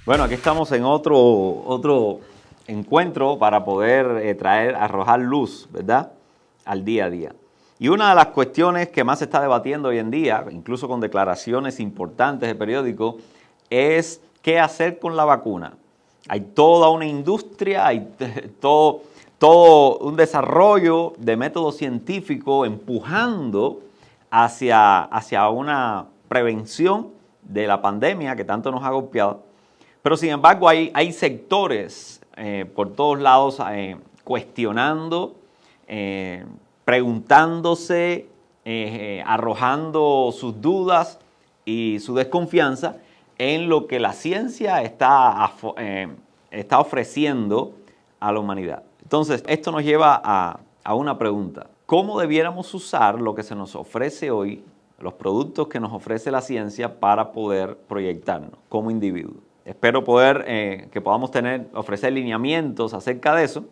Bueno, aquí estamos en otro encuentro para poder arrojar luz, ¿verdad?, al día a día. Y una de las cuestiones que más se está debatiendo hoy en día, incluso con declaraciones importantes de periódicos, es qué hacer con la vacuna. Hay toda una industria, hay todo un desarrollo de método científico empujando hacia una prevención de la pandemia que tanto nos ha golpeado. Pero sin embargo hay sectores por todos lados cuestionando, preguntándose, arrojando sus dudas y su desconfianza en lo que la ciencia está ofreciendo a la humanidad. Entonces, esto nos lleva a una pregunta. ¿Cómo debiéramos usar lo que se nos ofrece hoy, los productos que nos ofrece la ciencia para poder proyectarnos como individuos? Espero que podamos ofrecer lineamientos acerca de eso,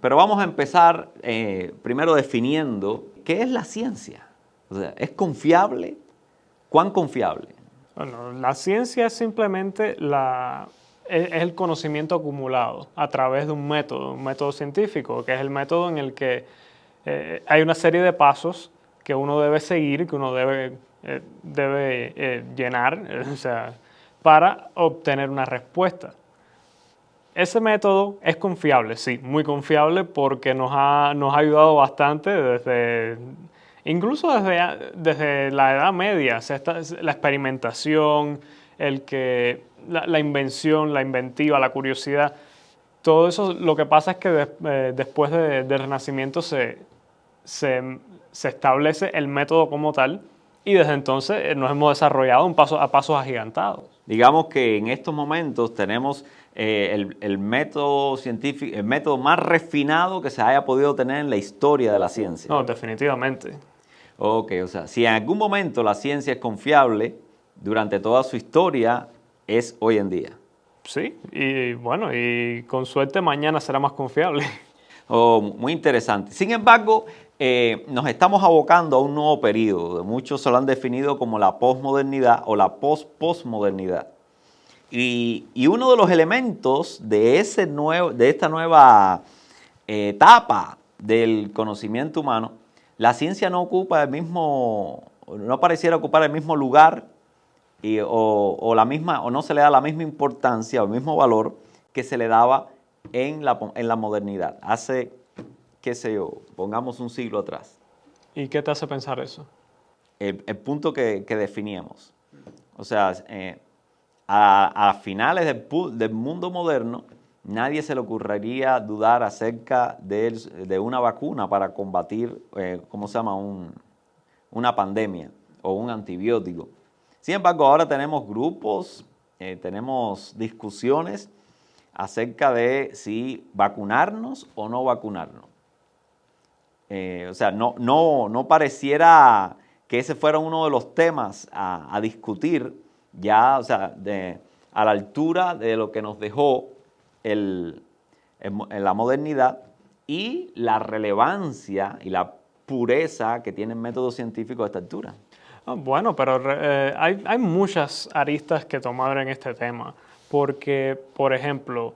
pero vamos a empezar primero definiendo qué es la ciencia. O sea, ¿es confiable? ¿Cuán confiable? Bueno, la ciencia es simplemente es el conocimiento acumulado a través de un método científico, que es el método en el que hay una serie de pasos que uno debe seguir, que uno debe llenar, o sea, para obtener una respuesta. Ese método es confiable, sí, muy confiable porque nos ha ayudado bastante incluso desde la Edad Media. O sea, la experimentación, la invención, la inventiva, la curiosidad, todo eso. Lo que pasa es que después del Renacimiento se establece el método como tal y desde entonces nos hemos desarrollado a pasos agigantados. Digamos que en estos momentos tenemos el método científico, el método más refinado que se haya podido tener en la historia de la ciencia. No, definitivamente. Ok, o sea, si en algún momento la ciencia es confiable, durante toda su historia es hoy en día. Sí, y bueno, y con suerte mañana será más confiable. Oh, muy interesante. Sin embargo, nos estamos abocando a un nuevo periodo. Muchos lo han definido como la posmodernidad o la posmodernidad. Y uno de los elementos de esta nueva etapa del conocimiento humano, la ciencia no pareciera ocupar el mismo lugar o no se le da la misma importancia o el mismo valor que se le daba en la modernidad, hace, qué sé yo, pongamos un siglo atrás. ¿Y qué te hace pensar eso? El punto que definíamos. O sea, a finales del mundo moderno, nadie se le ocurriría dudar acerca de una vacuna para combatir, ¿cómo se llama?, una pandemia o un antibiótico. Sin embargo, ahora tenemos grupos, tenemos discusiones acerca de si vacunarnos o no vacunarnos. O sea, no pareciera que ese fuera uno de los temas a discutir ya, o sea, a la altura de lo que nos dejó en la modernidad y la relevancia y la pureza que tiene el método científico a esta altura. Bueno, pero hay muchas aristas que tomar en este tema, porque, por ejemplo,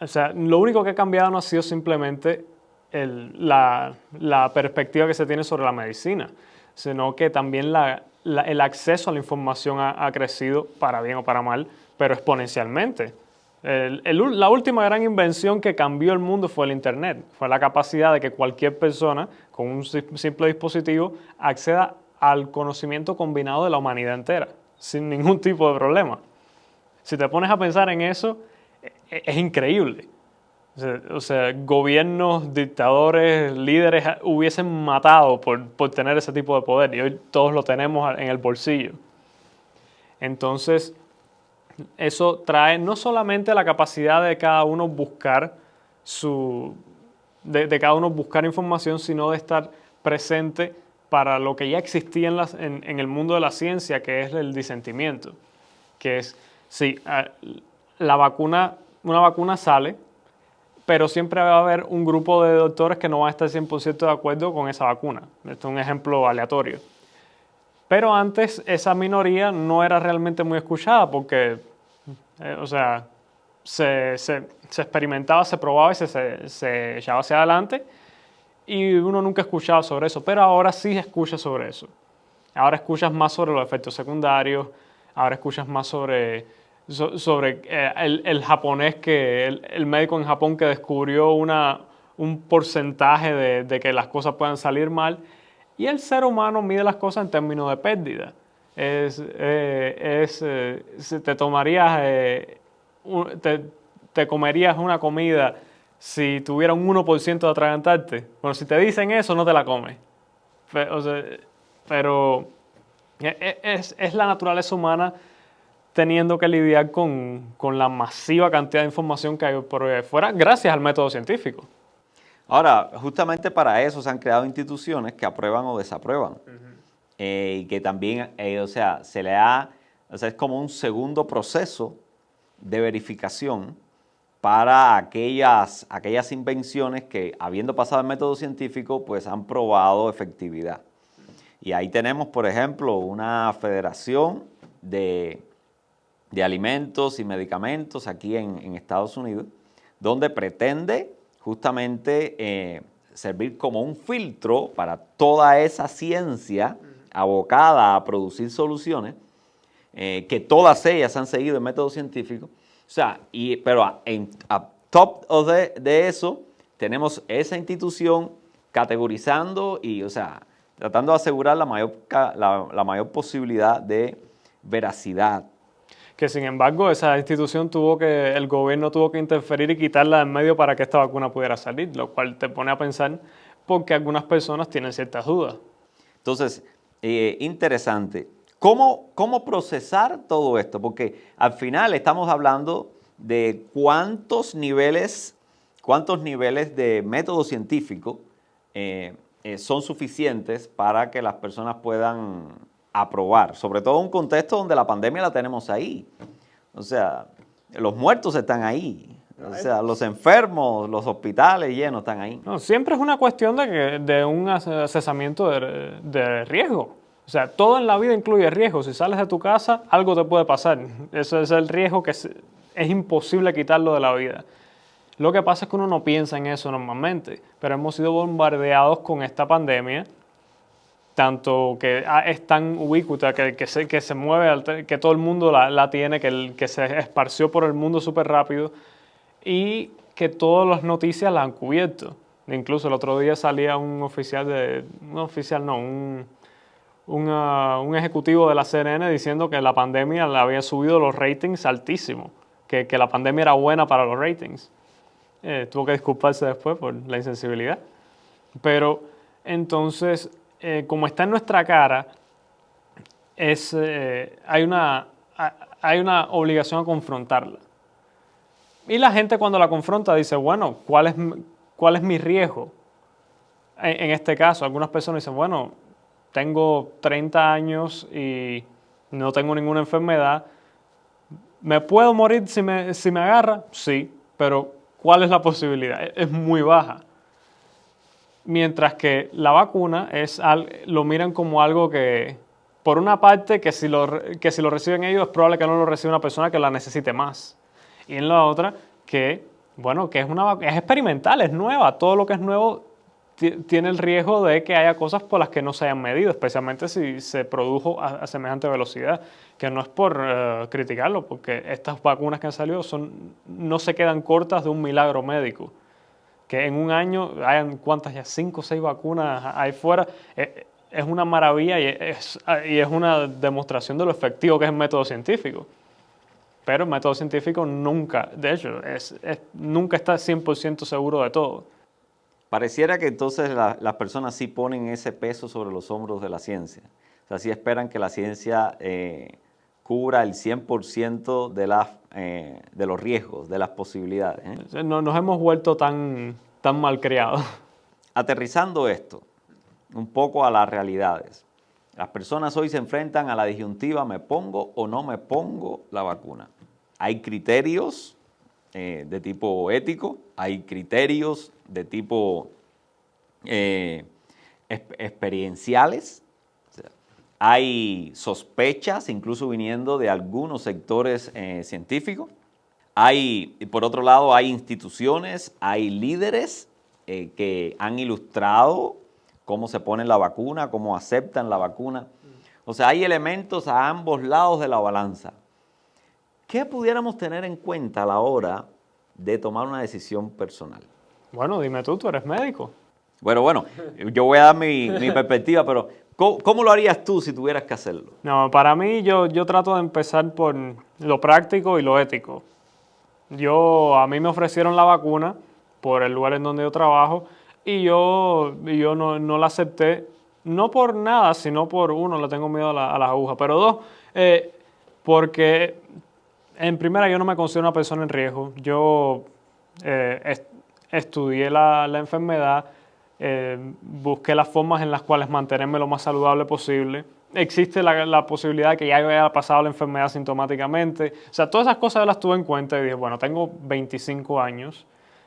o sea, lo único que ha cambiado no ha sido simplemente la perspectiva que se tiene sobre la medicina, sino que también el acceso a la información ha crecido, para bien o para mal, pero exponencialmente. La última gran invención que cambió el mundo fue el Internet, fue la capacidad de que cualquier persona con un simple dispositivo acceda al conocimiento combinado de la humanidad entera, sin ningún tipo de problema. Si te pones a pensar en eso, es increíble. O sea, gobiernos, dictadores, líderes hubiesen matado por tener ese tipo de poder y hoy todos lo tenemos en el bolsillo. Entonces, eso trae no solamente la capacidad de cada uno buscar de cada uno buscar información, sino de estar presente para lo que ya existía en el mundo de la ciencia, que es el disentimiento. Que es, sí, una vacuna sale, pero siempre va a haber un grupo de doctores que no van a estar 100% de acuerdo con esa vacuna. Esto es un ejemplo aleatorio. Pero antes esa minoría no era realmente muy escuchada porque O sea, se experimentaba, se probaba y se echaba hacia adelante y uno nunca escuchaba sobre eso, pero ahora sí escucha sobre eso. Ahora escuchas más sobre los efectos secundarios, ahora escuchas más sobre el japonés, el médico en Japón que descubrió un porcentaje de que las cosas puedan salir mal, y el ser humano mide las cosas en términos de pérdida. Si te tomarías, te comerías una comida si tuviera un 1% de atragantarte. Bueno, si te dicen eso, no te la comes. Pero es la naturaleza humana teniendo que lidiar con la masiva cantidad de información que hay por ahí afuera, gracias al método científico. Ahora, justamente para eso se han creado instituciones que aprueban o desaprueban. Y que también, o sea, es como un segundo proceso de verificación para aquellas invenciones que, habiendo pasado el método científico, pues han probado efectividad. Y ahí tenemos, por ejemplo, una federación de alimentos y medicamentos aquí en Estados Unidos, donde pretende justamente servir como un filtro para toda esa ciencia abocada a producir soluciones, que todas ellas han seguido el método científico. O sea, pero a top de eso tenemos esa institución categorizando y, o sea, tratando de asegurar la mayor posibilidad de veracidad. Que sin embargo esa institución el gobierno tuvo que interferir y quitarla del medio para que esta vacuna pudiera salir, lo cual te pone a pensar porque algunas personas tienen ciertas dudas. Entonces, interesante. ¿Cómo procesar todo esto? Porque al final estamos hablando de cuántos niveles de método científico son suficientes para que las personas puedan aprobar, sobre todo en un contexto donde la pandemia la tenemos ahí. O sea, los muertos están ahí. O sea, los enfermos, los hospitales llenos están ahí. No, siempre es una cuestión de un asesamiento de riesgo. O sea, todo en la vida incluye riesgo. Si sales de tu casa, algo te puede pasar. Ese es el riesgo que es imposible quitarlo de la vida. Lo que pasa es que uno no piensa en eso normalmente, pero hemos sido bombardeados con esta pandemia, tanto que es tan ubicuita, que se mueve, que todo el mundo la tiene, que se esparció por el mundo súper rápido y que todas las noticias la han cubierto. Incluso el otro día salía un ejecutivo de la CNN diciendo que la pandemia le había subido los ratings altísimo, que la pandemia era buena para los ratings. Tuvo que disculparse después por la insensibilidad. Pero entonces, como está en nuestra cara, hay una obligación a confrontarla. Y la gente cuando la confronta dice, bueno, ¿cuál es mi riesgo? En este caso, algunas personas dicen, bueno, tengo 30 años y no tengo ninguna enfermedad. ¿Me puedo morir si me agarra? Sí, pero ¿cuál es la posibilidad? Es muy baja. Mientras que la vacuna lo miran como algo que, por una parte, que si lo reciben ellos, es probable que no lo reciba una persona que la necesite más. Y en la otra, que es experimental, es nueva. Todo lo que es nuevo tiene el riesgo de que haya cosas por las que no se hayan medido, especialmente si se produjo a semejante velocidad, que no es por criticarlo, porque estas vacunas que han salido no se quedan cortas de un milagro médico. Que en un año hayan, ¿cuántas ya? 5 o 6 vacunas ahí fuera, es una maravilla y es una demostración de lo efectivo que es el método científico. Pero el método científico nunca, de hecho, nunca está 100% seguro de todo. Pareciera que entonces las personas sí ponen ese peso sobre los hombros de la ciencia. O sea, sí esperan que la ciencia cubra el 100% de los riesgos, de las posibilidades. Nos hemos vuelto tan malcriados. Aterrizando esto un poco a las realidades. Las personas hoy se enfrentan a la disyuntiva, ¿me pongo o no me pongo la vacuna? Hay criterios de tipo ético, hay criterios de tipo experienciales. O sea, Hay sospechas, incluso viniendo de algunos sectores científicos. Por otro lado, hay instituciones, hay líderes que han ilustrado cómo se pone la vacuna, cómo aceptan la vacuna. O sea, hay elementos a ambos lados de la balanza. ¿Qué pudiéramos tener en cuenta a la hora de tomar una decisión personal? Bueno, dime tú eres médico. Bueno, yo voy a dar mi perspectiva, pero ¿cómo lo harías tú si tuvieras que hacerlo? No, para mí yo trato de empezar por lo práctico y lo ético. A mí me ofrecieron la vacuna por el lugar en donde yo trabajo y yo no la acepté, no por nada, sino por, uno, le tengo miedo a las agujas, pero dos, porque en primera yo no me considero una persona en riesgo. Yo estudié la enfermedad, busqué las formas en las cuales mantenerme lo más saludable posible. Existe la posibilidad de que ya haya pasado la enfermedad sintomáticamente. O sea, todas esas cosas yo las tuve en cuenta y dije, bueno, tengo 25 años,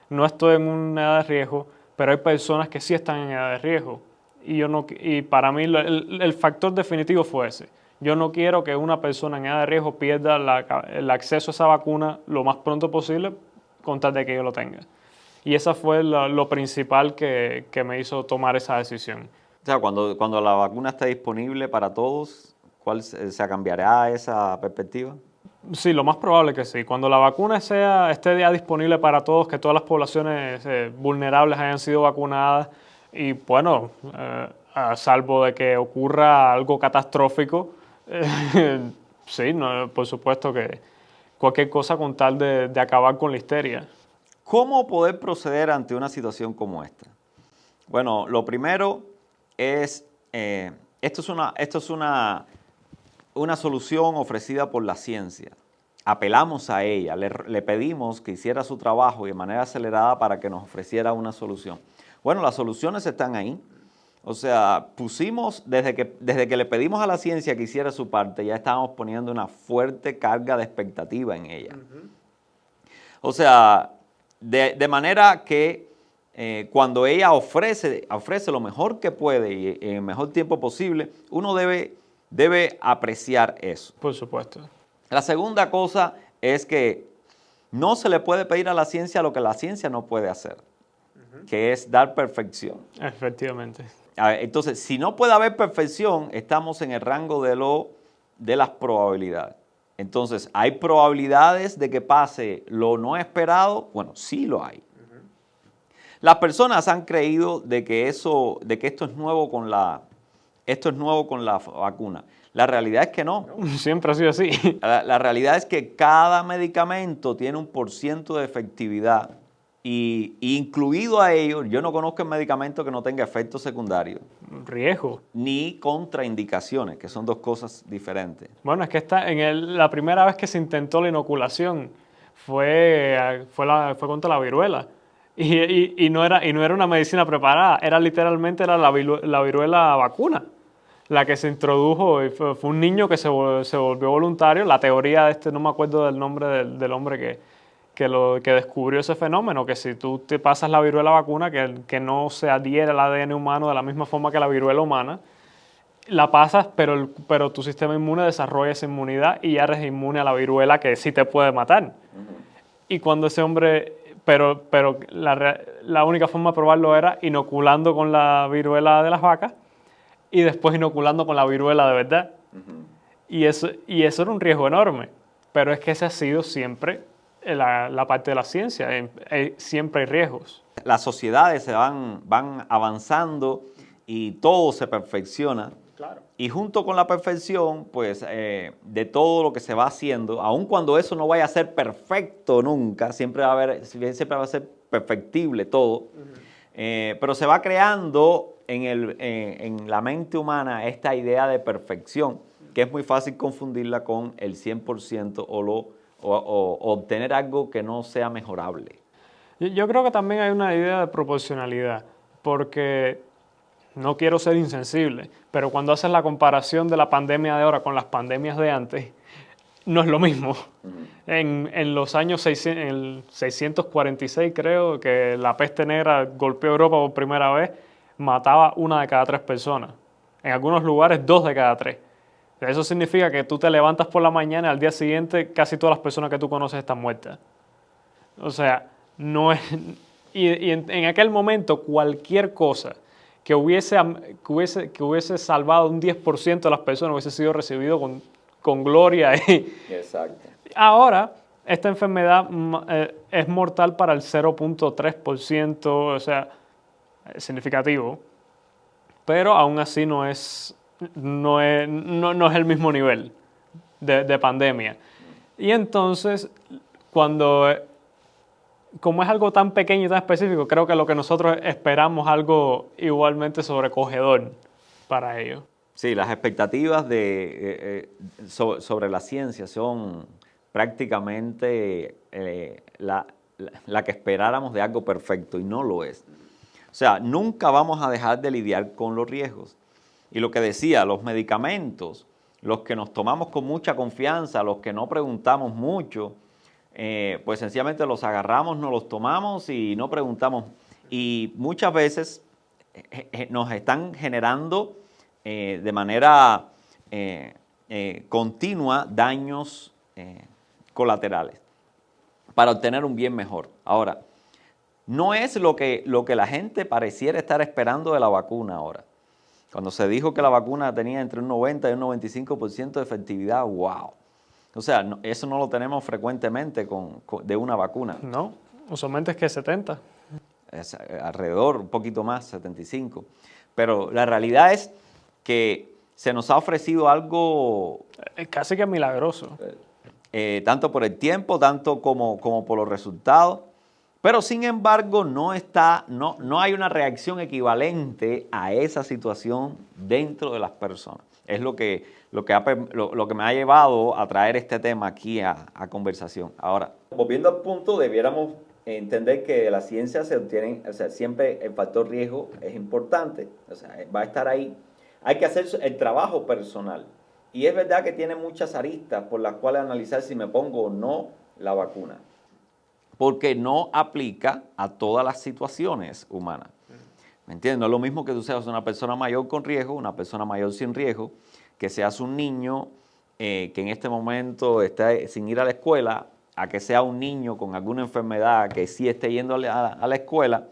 no estoy en una edad de riesgo, pero hay personas que sí están en edad de riesgo. Y para mí el factor definitivo fue ese. Yo no quiero que una persona en edad de riesgo pierda el acceso a esa vacuna lo más pronto posible con tal de que yo lo tenga. Y esa fue lo principal que me hizo tomar esa decisión. O sea, cuando la vacuna esté disponible para todos, ¿cuál se cambiará esa perspectiva? Sí, lo más probable que sí. Cuando la vacuna esté ya disponible para todos, que todas las poblaciones vulnerables hayan sido vacunadas y bueno, a salvo de que ocurra algo catastrófico, sí, no, por supuesto que cualquier cosa con tal de acabar con la histeria. ¿Cómo poder proceder ante una situación como esta? Bueno, lo primero es, esto es una solución ofrecida por la ciencia. Apelamos a ella, le pedimos que hiciera su trabajo y de manera acelerada para que nos ofreciera una solución. Bueno, las soluciones están ahí. O sea, desde que le pedimos a la ciencia que hiciera su parte, ya estábamos poniendo una fuerte carga de expectativa en ella. O sea, de manera que cuando ella ofrece lo mejor que puede y en el mejor tiempo posible, uno debe apreciar eso. Por supuesto. La segunda cosa es que no se le puede pedir a la ciencia lo que la ciencia no puede hacer, que es dar perfección. Efectivamente. Entonces, si no puede haber perfección, estamos en el rango de las probabilidades. Entonces, ¿hay probabilidades de que pase lo no esperado? Bueno, sí lo hay. Las personas han creído de que esto es nuevo con la vacuna. La realidad es que no. Siempre ha sido así. La realidad es que cada medicamento tiene un % de efectividad y incluido a ello, yo no conozco el medicamento que no tenga efectos secundarios. Riesgo. Ni contraindicaciones, que son dos cosas diferentes. Bueno, es que la primera vez que se intentó la inoculación fue contra la viruela. Y no era una medicina preparada, literalmente la viruela vacuna. La que se introdujo, y fue un niño que se volvió voluntario. La teoría no me acuerdo del nombre del hombre que descubrió ese fenómeno, que si tú te pasas la viruela vacuna, que no se adhiere al ADN humano de la misma forma que la viruela humana, la pasas, pero tu sistema inmune desarrolla esa inmunidad y ya eres inmune a la viruela que sí te puede matar. Y cuando ese hombre... Pero la única forma de probarlo era inoculando con la viruela de las vacas y después inoculando con la viruela de verdad. Y eso era un riesgo enorme. Pero es que ese ha sido siempre la parte de la ciencia. Siempre hay riesgos. Las sociedades van avanzando y todo se perfecciona. Claro. Y junto con la perfección, pues, de todo lo que se va haciendo, aun cuando eso no vaya a ser perfecto nunca, siempre va a ser perfectible todo, pero se va creando en la mente humana esta idea de perfección, que es muy fácil confundirla con el 100% o obtener algo que no sea mejorable. Yo creo que también hay una idea de proporcionalidad, porque... No quiero ser insensible, pero cuando haces la comparación de la pandemia de ahora con las pandemias de antes, no es lo mismo. En los años en el 646, creo, que la peste negra golpeó Europa por primera vez, mataba 1 de cada 3 personas. En algunos lugares 2 de cada 3. Eso significa que tú te levantas por la mañana y al día siguiente casi todas las personas que tú conoces están muertas. O sea, no es... Y en aquel momento cualquier cosa que hubiese salvado un 10% de las personas hubiese sido recibido con gloria. Exacto. Ahora, esta enfermedad es mortal para el 0.3%, o sea, es significativo, pero aún así no es el mismo nivel de pandemia. Y entonces, como es algo tan pequeño y tan específico, creo que lo que nosotros esperamos es algo igualmente sobrecogedor para ellos. Sí, las expectativas sobre la ciencia son prácticamente la que esperáramos de algo perfecto, y no lo es. O sea, nunca vamos a dejar de lidiar con los riesgos. Y lo que decía, los medicamentos, los que nos tomamos con mucha confianza, los que no preguntamos mucho, pues sencillamente los agarramos, nos los tomamos y no preguntamos. Y muchas veces nos están generando de manera continua daños colaterales para obtener un bien mejor. Ahora, no es lo que la gente pareciera estar esperando de la vacuna ahora. Cuando se dijo que la vacuna tenía entre un 90 y un 95% de efectividad, ¡wow! O sea, eso no lo tenemos frecuentemente de una vacuna. No, usualmente es que 70. Es alrededor, un poquito más, 75. Pero la realidad es que se nos ha ofrecido algo... Es casi que milagroso. Tanto por el tiempo, tanto como por los resultados. Pero sin embargo, no hay una reacción equivalente a esa situación dentro de las personas. Es lo que me ha llevado a traer este tema aquí a conversación. Ahora, volviendo al punto, debiéramos entender que la ciencia se obtiene, o sea, siempre el factor riesgo es importante, o sea, va a estar ahí. Hay que hacer el trabajo personal. Y es verdad que tiene muchas aristas por las cuales analizar si me pongo o no la vacuna, porque no aplica a todas las situaciones humanas. ¿Me entiendes? No es lo mismo que tú seas una persona mayor con riesgo, una persona mayor sin riesgo, que seas un niño que en este momento está sin ir a la escuela, a que sea un niño con alguna enfermedad que sí esté yendo a la escuela.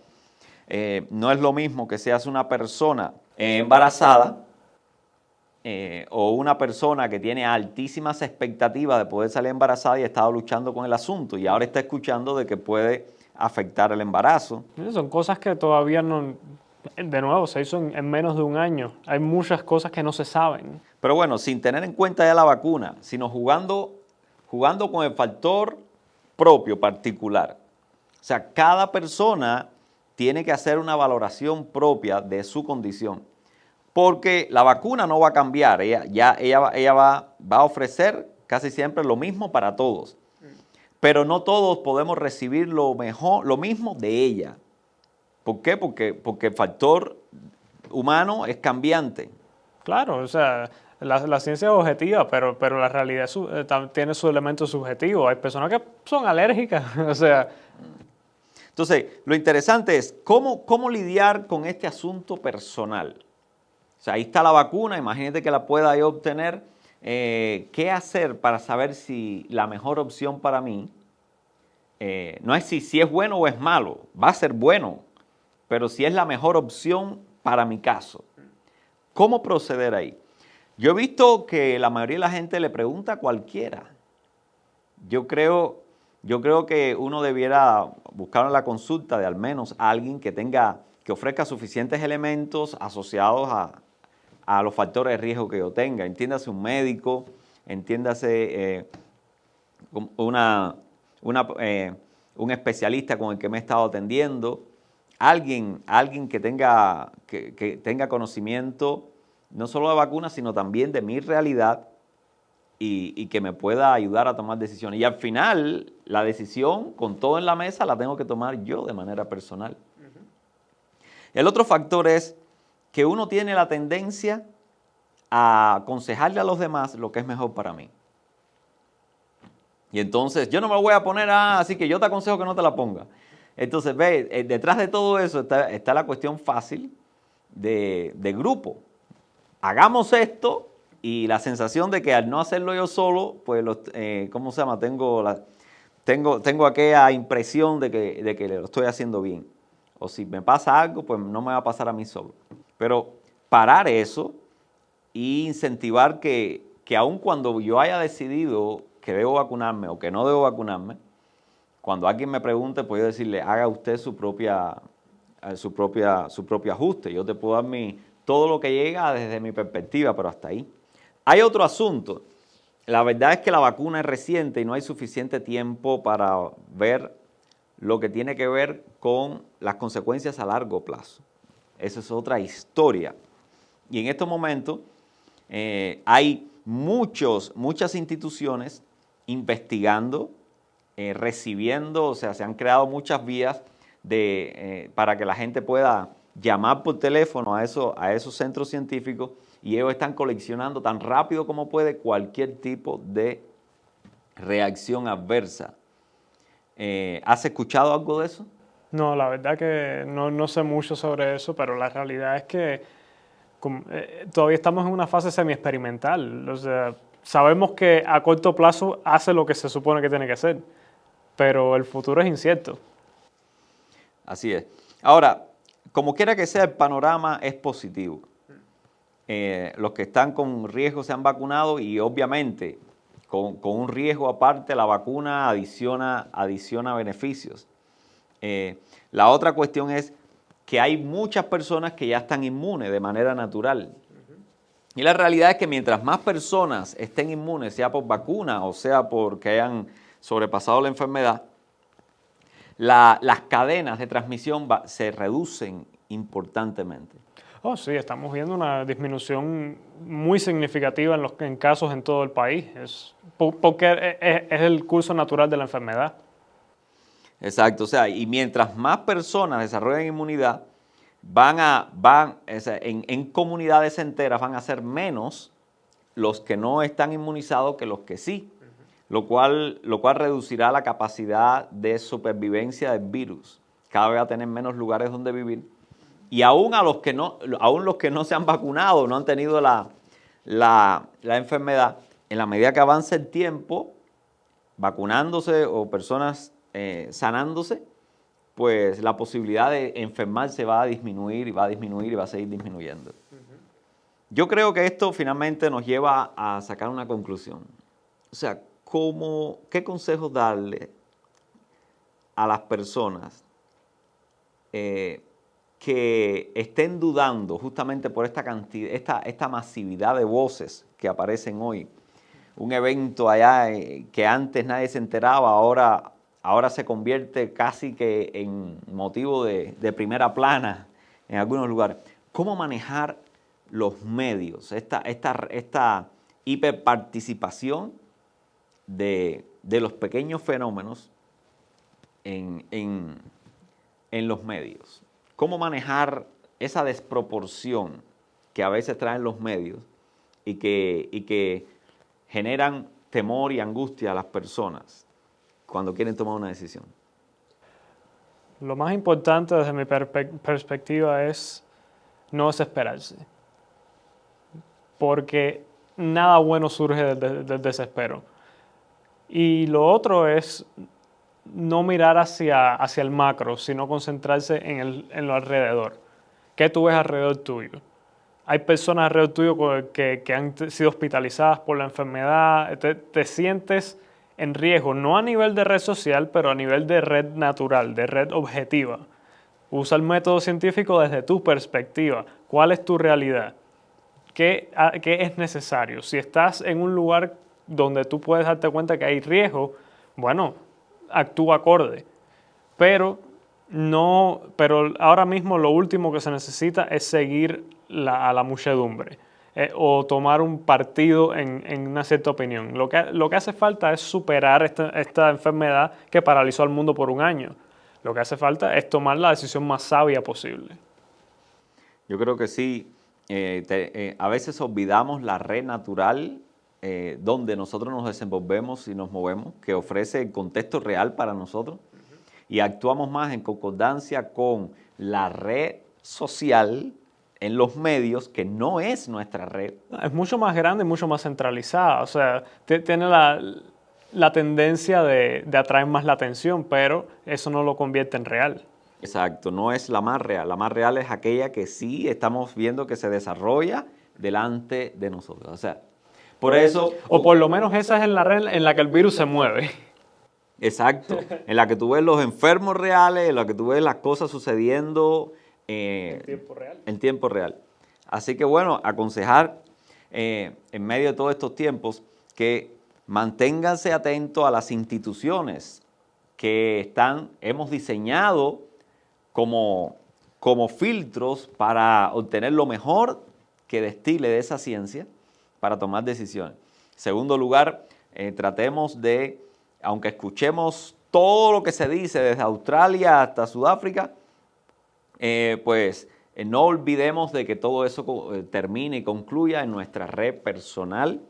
No es lo mismo que seas una persona embarazada o una persona que tiene altísimas expectativas de poder salir embarazada y ha estado luchando con el asunto y ahora está escuchando de que puede afectar el embarazo. Son cosas que todavía no... De nuevo, se hizo en menos de un año. Hay muchas cosas que no se saben. Pero bueno, sin tener en cuenta ya la vacuna, sino jugando con el factor propio, particular. O sea, cada persona tiene que hacer una valoración propia de su condición. Porque la vacuna no va a cambiar, ella va a ofrecer casi siempre lo mismo para todos. Pero no todos podemos recibir lo mismo de ella. ¿Por qué? Porque el factor humano es cambiante. Claro, o sea, la ciencia es objetiva, pero la realidad tiene su elemento subjetivo. Hay personas que son alérgicas, o sea... Entonces, lo interesante es cómo lidiar con este asunto personal. O sea, ahí está la vacuna, imagínate que la pueda yo obtener. ¿Qué hacer para saber si la mejor opción para mí, no es si es bueno o es malo, va a ser bueno, pero si es la mejor opción para mi caso? ¿Cómo proceder ahí? Yo he visto que la mayoría de la gente le pregunta a cualquiera. Yo creo que uno debiera buscar la consulta de al menos alguien que ofrezca suficientes elementos asociados a los factores de riesgo que yo tenga. Entiéndase un médico, entiéndase un especialista con el que me he estado atendiendo, alguien que tenga conocimiento no solo de vacunas, sino también de mi realidad y que me pueda ayudar a tomar decisiones. Y al final, la decisión, con todo en la mesa, la tengo que tomar yo de manera personal. El otro factor es que uno tiene la tendencia a aconsejarle a los demás lo que es mejor para mí. Y entonces, yo no me lo voy a poner, así que yo te aconsejo que no te la pongas. Entonces, detrás de todo eso está la cuestión fácil de grupo. hagamos esto y la sensación de que al no hacerlo yo solo, pues, ¿cómo se llama? Tengo aquella impresión de que lo estoy haciendo bien. O si me pasa algo, pues no me va a pasar a mí solo. Pero parar eso e incentivar que aun cuando yo haya decidido que debo vacunarme o que no debo vacunarme, cuando alguien me pregunte, puedo decirle, haga usted su propio ajuste. Yo te puedo dar todo lo que llega desde mi perspectiva, pero hasta ahí. Hay otro asunto. La verdad es que la vacuna es reciente y no hay suficiente tiempo para ver lo que tiene que ver con las consecuencias a largo plazo. Esa es otra historia. Y en estos momentos hay muchas instituciones investigando, recibiendo, o sea, se han creado muchas vías para que la gente pueda llamar por teléfono a esos centros científicos y ellos están coleccionando tan rápido como puede cualquier tipo de reacción adversa. ¿Has escuchado algo de eso? No, la verdad que no sé mucho sobre eso, pero la realidad es que todavía estamos en una fase semi-experimental. O sea, sabemos que a corto plazo hace lo que se supone que tiene que hacer, pero el futuro es incierto. Así es. Ahora, como quiera que sea, el panorama es positivo. Los que están con riesgo se han vacunado y obviamente con un riesgo aparte la vacuna adiciona beneficios. La otra cuestión es que hay muchas personas que ya están inmunes de manera natural. Y la realidad es que mientras más personas estén inmunes, sea por vacuna o sea porque hayan sobrepasado la enfermedad, las cadenas de transmisión se reducen importantemente. Oh, sí, estamos viendo una disminución muy significativa en casos en todo el país. Porque es el curso natural de la enfermedad. Exacto, o sea, y mientras más personas desarrollan inmunidad, en comunidades enteras van a ser menos los que no están inmunizados que los que sí, lo cual reducirá la capacidad de supervivencia del virus. Cada vez va a tener menos lugares donde vivir. Y aún los que no se han vacunado, no han tenido la enfermedad, en la medida que avance el tiempo, vacunándose o personas sanándose, pues la posibilidad de enfermarse va a disminuir y va a disminuir y va a seguir disminuyendo. Yo creo que esto finalmente nos lleva a sacar una conclusión. O sea, ¿qué consejos darle a las personas que estén dudando justamente por esta cantidad, esta masividad de voces que aparecen hoy? Un evento allá que antes nadie se enteraba, ahora se convierte casi que en motivo de primera plana en algunos lugares. ¿Cómo manejar los medios, esta hiperparticipación de los pequeños fenómenos en los medios? ¿Cómo manejar esa desproporción que a veces traen los medios y que generan temor y angustia a las personas cuando quieren tomar una decisión? Lo más importante desde mi perspectiva es no desesperarse, porque nada bueno surge del desespero. Y lo otro es no mirar hacia el macro, sino concentrarse en lo alrededor. ¿Qué tú ves alrededor tuyo? Hay personas alrededor tuyo que han sido hospitalizadas por la enfermedad. Te sientes en riesgo, no a nivel de red social, pero a nivel de red natural, de red objetiva. Usa el método científico desde tu perspectiva. ¿Cuál es tu realidad? ¿Qué es necesario? Si estás en un lugar donde tú puedes darte cuenta que hay riesgo, bueno, actúa acorde. Pero ahora mismo lo último que se necesita es seguir a la muchedumbre o tomar un partido en una cierta opinión. Lo que hace falta es superar esta enfermedad que paralizó al mundo por un año. Lo que hace falta es tomar la decisión más sabia posible. Yo creo que sí. A veces olvidamos la red natural donde nosotros nos desenvolvemos y nos movemos, que ofrece el contexto real para nosotros, y actuamos más en concordancia con la red social en los medios, que no es nuestra red. Es mucho más grande y mucho más centralizada. O sea, tiene la tendencia de atraer más la atención, pero eso no lo convierte en real. Exacto, no es la más real. La más real es aquella que sí estamos viendo que se desarrolla delante de nosotros. O sea, por eso... O por lo menos esa es la red en la que el virus se mueve. Exacto, en la que tú ves los enfermos reales, en la que tú ves las cosas sucediendo en tiempo real. Así que bueno, aconsejar en medio de todos estos tiempos que manténganse atentos a las instituciones que hemos diseñado como filtros para obtener lo mejor que destile de esa ciencia para tomar decisiones. En segundo lugar, tratemos de, aunque escuchemos todo lo que se dice desde Australia hasta Sudáfrica, no olvidemos de que todo eso termine y concluya en nuestra red personal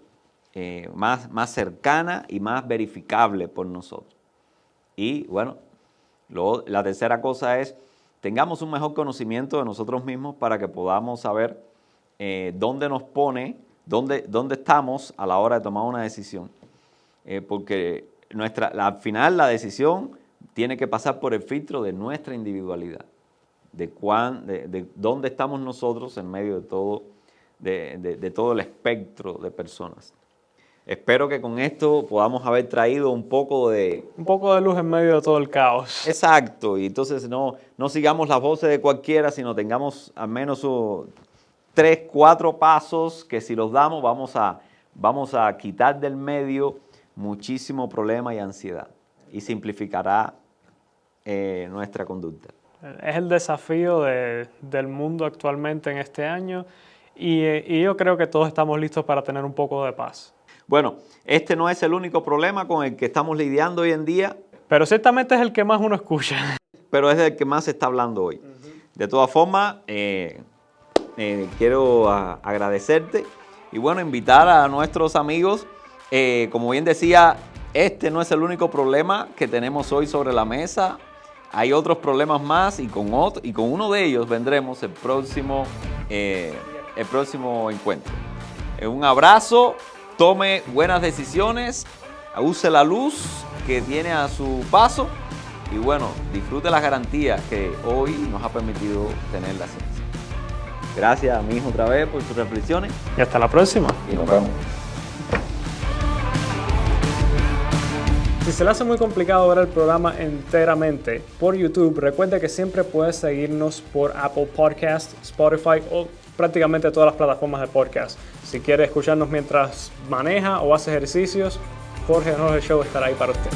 más cercana y más verificable por nosotros. Y bueno, la tercera cosa es, tengamos un mejor conocimiento de nosotros mismos para que podamos saber dónde nos pone, dónde estamos a la hora de tomar una decisión. Porque al final la decisión tiene que pasar por el filtro de nuestra individualidad, de dónde estamos nosotros en medio de todo el espectro de personas. Espero que con esto podamos haber traído un poco de luz en medio de todo el caos. Exacto, y entonces no sigamos las voces de cualquiera, sino tengamos al menos 3, 4 pasos que si los damos vamos a quitar del medio muchísimo problema y ansiedad y simplificará nuestra conducta. Es el desafío del mundo actualmente en este año y yo creo que todos estamos listos para tener un poco de paz. Bueno, este no es el único problema con el que estamos lidiando hoy en día. Pero ciertamente es el que más uno escucha. Pero es el que más se está hablando hoy. De todas formas, quiero agradecerte y bueno, invitar a nuestros amigos. Como bien decía, este no es el único problema que tenemos hoy sobre la mesa. Hay otros problemas más y con uno de ellos vendremos el próximo encuentro. Un abrazo. Tome buenas decisiones, use la luz que tiene a su paso y bueno, disfrute las garantías que hoy nos ha permitido tener la ciencia. Gracias a mi hijo otra vez por sus reflexiones. Y hasta la próxima. Y nos vemos. Si se le hace muy complicado ver el programa enteramente por YouTube, recuerde que siempre puedes seguirnos por Apple Podcasts, Spotify o prácticamente todas las plataformas de podcast. Si quiere escucharnos mientras maneja o hace ejercicios, Jorge Show estará ahí para usted.